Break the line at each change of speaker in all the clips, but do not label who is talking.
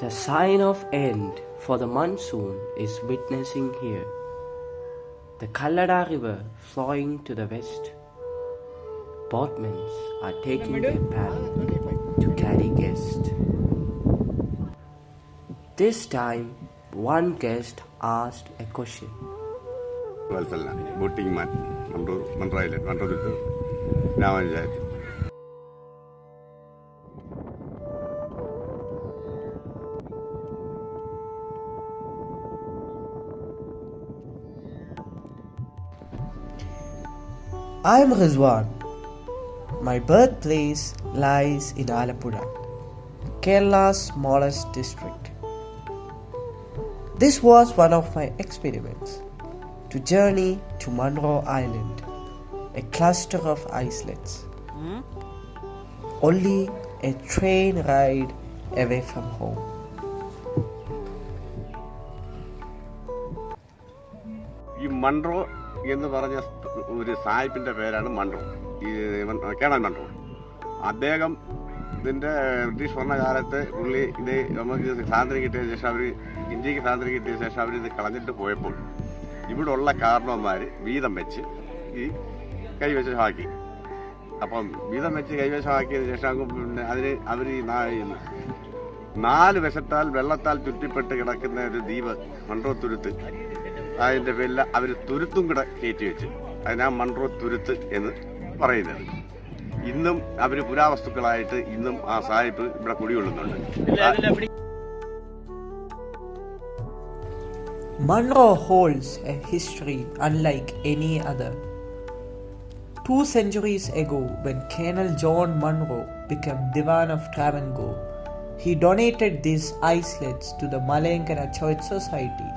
The sign of end for the monsoon is witnessing here. The Kallada River flowing to the west. Boatmen are taking their paddle to carry guests. This time, one guest asked a question.
Boating man, Mandra Island, Mandra now and then.
I am Rizwan. My birthplace lies in Alappuzha, Kerala's smallest district. This was one of my experiments to journey to Monroe Island, a cluster of islets, only a train ride away from home.
Monroe എന്ന് പറഞ്ഞ ഒരു സാഹിബിൻ്റെ പേരാണ് Munro. ഈ colonel Munro. അദ്ദേഹം ഇതിൻ്റെ British ഭരണകാലത്ത് പുള്ളി ഇത് നമുക്ക് സ്വാതന്ത്ര്യം കിട്ടിയ ശേഷം ഇന്ത്യക്ക് സ്വാതന്ത്ര്യം കിട്ടിയ ശേഷം അവരിത് കളഞ്ഞിട്ട് പോയപ്പോൾ ഇവിടെയുള്ള കാരണവന്മാർ വീതം വെച്ച് ഈ കൈവശമാക്കി. അപ്പം വീതം വെച്ച് കൈവശമാക്കിയതിന് ശേഷം പിന്നെ അതിന് അവർ 4 വശത്താൽ വെള്ളത്താൽ ചുറ്റിപ്പെട്ട് കിടക്കുന്ന ഒരു ദ്വീപ് മൺട്രോ തുരുത്ത്, അതിൻ്റെ പേരിൽ അവർ തുരുത്തും കൂടെ കയറ്റി വെച്ച് അതിനാ മൺട്രോ തുരുത്ത് എന്ന് പറയുന്നത്. ഇന്നും അവർ പുരാവസ്തുക്കളായിട്ട് ഇന്നും ആ സാഹിബ് ഇവിടെ കുടികൊള്ളുന്നുണ്ട്.
Monroe holds a history unlike any other. 2 centuries ago, when Colonel John Monroe became Diwan of Travancore, he donated these islets to the Malayankara Church Society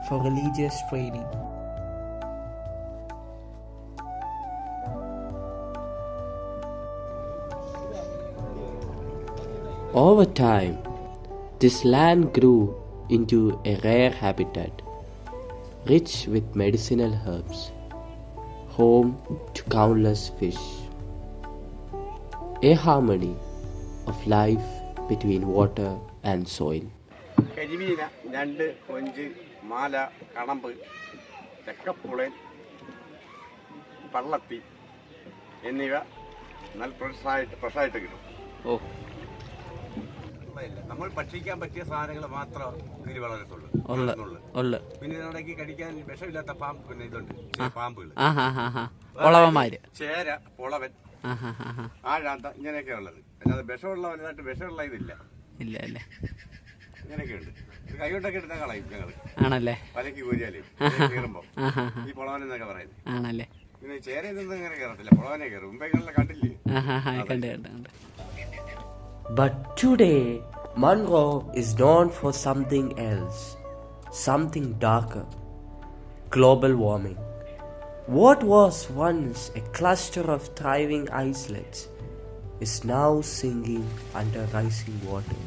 for religious training. Over time, this land grew into a rare habitat, rich with medicinal herbs, home to countless fish, a harmony of life between water and soil.
കരിമീന, ഞണ്ട്, കൊഞ്ച്, മാല, കണമ്പ്, തെക്കപ്പുളൻ, പള്ളത്തി എന്നിവ നല്ല ഫ്രഷായിട്ട് കിട്ടും. നമ്മൾ ഭക്ഷിക്കാൻ പറ്റിയ സാധനങ്ങൾ മാത്രം ഇതിൽ വളരത്തുള്ളൂ. പിന്നെ ഇതിനിടയ്ക്ക് കഴിക്കാൻ വിഷമില്ലാത്ത പിന്നെ ഇതുണ്ട്, പാമ്പുകൾ, ചേര, പൊളവൻ, ആഴാന്ത, ഇങ്ങനെയൊക്കെ ഉള്ളത്. അല്ലാതെ വിഷമുള്ളവനായിട്ട് വിഷമുള്ള ഇതില്ല. ഇങ്ങനെയൊക്കെയുണ്ട്. കൈകൊണ്ടൊക്കെ എടുത്താൽ കളയും ഞങ്ങള്, പലക്ക് കോരിയാലേ കയറുമ്പോ ഈ പൊളവൻ എന്നൊക്കെ പറയുന്നത്. പിന്നെ ചേര ഇതൊന്നും ഇങ്ങനെ കയറത്തില്ല, പൊളവനെ കയറും. മുമ്പേകളിലെ കണ്ടില്ലേ?
But today, Monroe is known for something else, something darker: global warming. What was once a cluster of thriving islets is now sinking under rising water.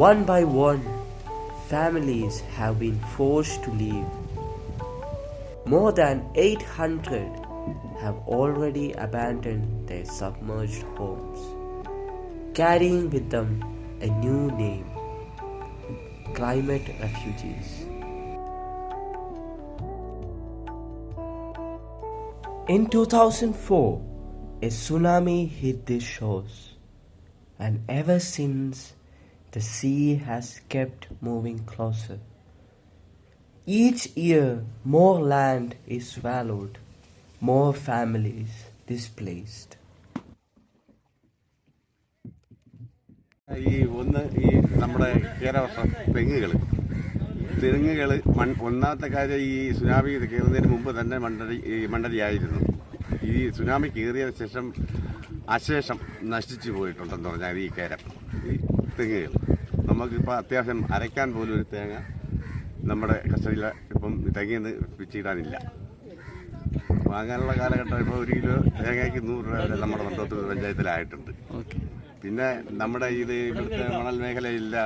One by one, families have been forced to leave. More than 800 have already abandoned their submerged homes, carrying with them a new name: climate refugees. In 2004, a tsunami hit these shores, and ever since, the sea has kept moving closer. Each year, more land is swallowed, more families displaced.
ഈ നമ്മുടെ കേരവർഷം തെങ്ങുകൾ ഒന്നാമത്തെ കാര്യം, ഈ tsunami കയറുന്നതിന് മുമ്പ് തന്നെ മണ്ഡലിയായിരുന്നു. ഈ സുനാമി കയറിയതിന് ശേഷം അശേഷം നശിച്ചു പോയിട്ടുണ്ടെന്ന് പറഞ്ഞാൽ ഈ തെങ്ങുകൾ. നമുക്കിപ്പോൾ അത്യാവശ്യം അരയ്ക്കാൻ പോലും ഒരു തേങ്ങ നമ്മുടെ കസ്റ്റഡിയിൽ ഇപ്പം തെങ്ങിൽ നിന്ന് പിച്ചിടാനില്ല. അപ്പോൾ അങ്ങനെയുള്ള കാലഘട്ടം ഇപ്പോൾ 1 കിലോ തേങ്ങയ്ക്ക് 100 രൂപ വരെ നമ്മുടെ മണ്ഡലത്തിൽ പഞ്ചായത്തിലായിട്ടുണ്ട്. പിന്നെ നമ്മുടെ ഇവിടുത്തെ മണൽ മേഖലയില്ല,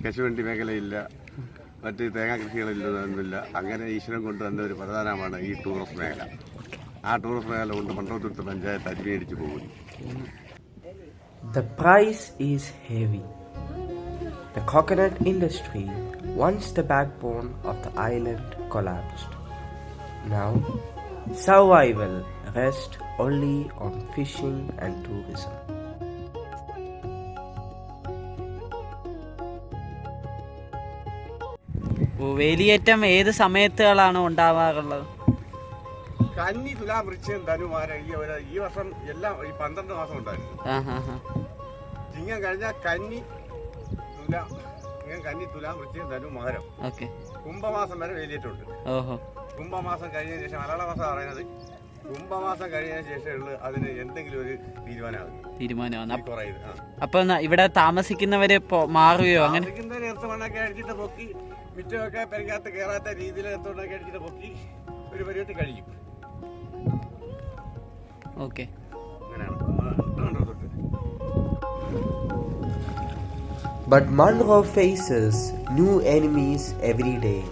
കശുവണ്ടി മേഖലയില്ല, മറ്റ് തേങ്ങാ കൃഷികളില്ല. അങ്ങനെ ഈശ്വരൻ കൊണ്ടുവന്ന ഒരു പ്രധാനമാണ് ഈ ടൂറിസ്റ്റ് മേഖല. ആ ടൂറിസ്റ്റ് മേഖല കൊണ്ട് മണ്ഡലത്തിൽ പഞ്ചായത്ത് അടിമേടിച്ച് പോകുന്നു.
The price is heavy. The coconut industry, once the backbone of the island, collapsed. Now, survival rests only on fishing and tourism.
വേലിയേറ്റം ഏത് സമയത്തുകളാണ് ഉണ്ടാവാറുള്ളത്?
കന്നി തുലാം വൃശ്ചികം ധനുമാര ഈ വർഷം എല്ലാം ഈ 12 മാസം ഉണ്ടായിരുന്നു. ചിങ്ങം കഴിഞ്ഞാൽ കന്നി തുലാം വൃശ്ചികം ധനു മകരം. കുംഭമാസം വരെ വേലിയേറ്റുണ്ട്. കുംഭമാസം കഴിഞ്ഞതിന് ശേഷം മലയാള മാസം പറയുന്നത് കുംഭമാസം കഴിഞ്ഞതിന് ശേഷമുള്ള അതിന് എന്തെങ്കിലും ഒരു തീരുമാനമാണ്.
അപ്പൊ ഇവിടെ താമസിക്കുന്നവര് മാറുകയോ? അങ്ങനെ
എർത്ത് മണ്ണൊക്കെ അടിച്ചിട്ട് പൊക്കി മിറ്റമൊക്കെ പെരക്കകത്ത് കയറാത്ത രീതിയിൽ എർത്തോണ്ടൊക്കെ അടിച്ചിട്ട് പൊക്കി ഒരു പരിപാടി കഴിയും.
Okay.
But Monroe faces new enemies every day,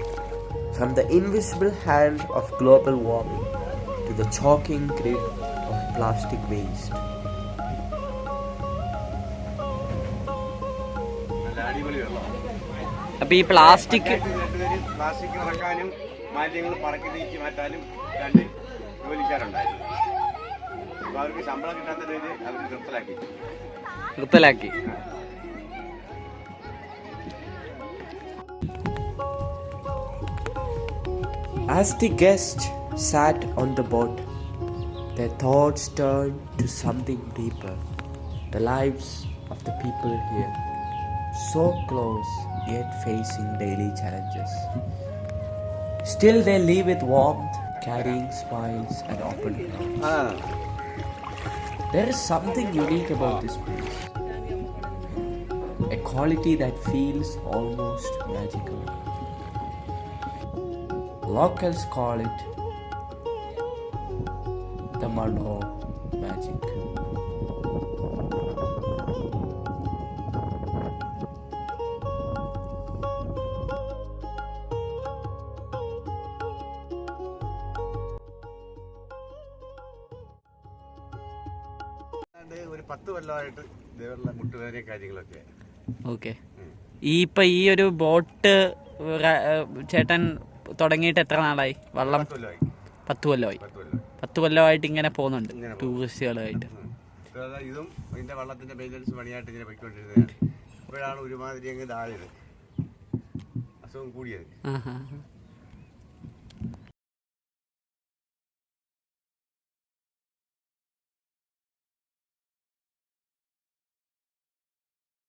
from the invisible hand of global warming to the choking grip of plastic waste.
അപ്പൊ ഈ പ്ലാസ്റ്റിക്
ഇറക്കാനും മാലിന്യങ്ങൾ പറക്കി നീക്കി മാറ്റാനും 2 ജോലിക്കാരുണ്ടായിരുന്നു. അപ്പൊ അവർക്ക് ശമ്പളം കിട്ടാത്ത രീതിയിൽ അവർ നിർത്തലാക്കി.
As the guests sat on the boat, their thoughts turned to something deeper. The lives of the people here, so close yet facing daily challenges. Still they live with warmth, carrying smiles and open hearts. There is something unique about this place, a quality that feels almost magical. Locals call it the Monroe magic.
ഒരു 10 കൊല്ലമായിട്ട് ഇതേപോലുള്ള മുട്ടുവേദനയും കാര്യങ്ങളൊക്കെ.
Okay. ഇപ്പൊ ഈ ഒരു boat ചേട്ടൻ തുടങ്ങിയിട്ട് എത്ര നാളായി? വള്ളം 10 കൊല്ലമായി. 10 കൊല്ലമായിട്ട് ഇങ്ങനെ പോകുന്നുണ്ട് ടൂറിസ്റ്റുകളായിട്ട്.
ഇതും ഇതിന്റെ വള്ളത്തിന്റെ മെയിൻ്റനൻസ് പണിയായിട്ട് ഇങ്ങനെ പോയിക്കൊണ്ടിരുന്നതാണ്. ഇപ്പോഴാണ് ഒരുമാതിരി അങ്ങ് താഴെ അസുഖം കൂടിയത്.